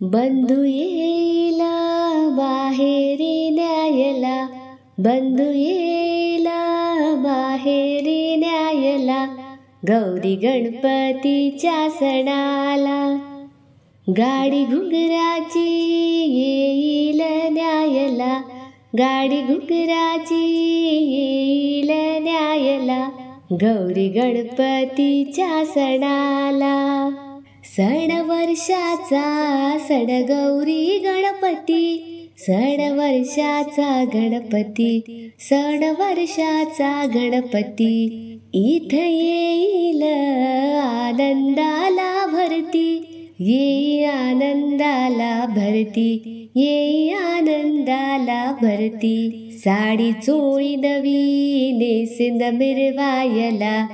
बंधू येईल माहेरी न्यायला, बंधू येईल माहेरी न्यायला, गौरी गणपतीच्या सणाला. गाडी घुंगराची येईल न्यायला, गाडी घुंगराची येईल न्यायला, गौरी गणपतीच्या सणाला. सण वर्षाचा सण गौरी गणपती, सण वर्षाचा गणपती, सण वर्षाचा गणपती. इथं येईल आनंदाला भरती, येई आनंदाला भरती, येई आनंदाला भरती. साडी चोळी नवी नेसेन मिरवायला,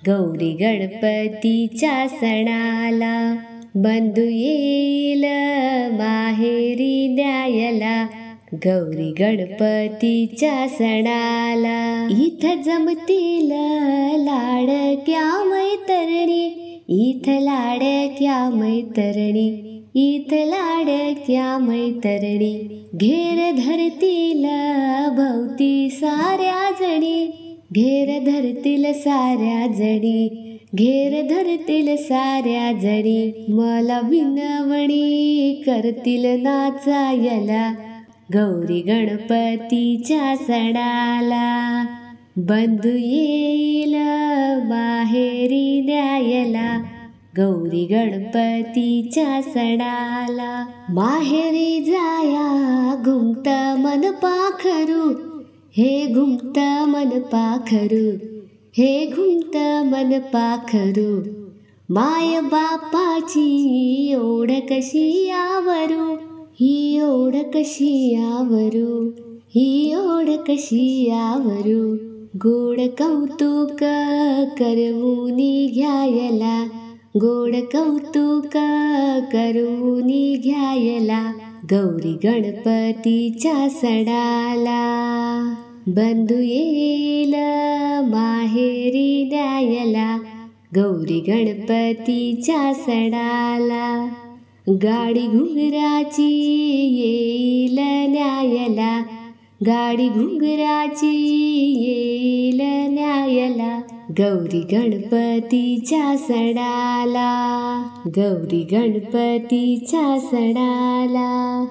गौरी गणपतीच्या सणाला. बंधू येईल माहेरी न्यायला, गौरी गणपतीच्या सणाला. इथं जमतील लाडक्या मैतरणी, इथं लाडक्या मैतरणी, इथं लाडक्या मैतरणी. घेर धरतील भोवती साऱ्या जणी, घेर धरतील साऱ्या जणी, घेर धरतील साऱ्या जणी. मला विनवणी करतील नाचायला, गौरी गणपतीच्या सणाला. बंधू येईल माहेरी न्यायला, गौरी गणपतीच्या सणाला. माहेरी जाया घुमत मन पाखरू, हे घुमत मन पाखरू, हे घुमत मन पाखरू. माय बापाची ओढ कशी आवरू, ही ओढ कशी आवरू, ही ओढ कशी आवरू. गोड कौतुक करवूनी घ्यायला, गोड कौतुक करवूनी घ्यायला, गौरी गणपतीच्या सणाला. बंधू येईल माहेरी न्यायला, गौरी गणपतीच्या सणाला. गाडी घुंगराची येईल न्यायला, गाडी घुंगराची येईल न्यायला, गौरी गणपतीच्या सणाला, गौरी गणपतीच्या सणाला.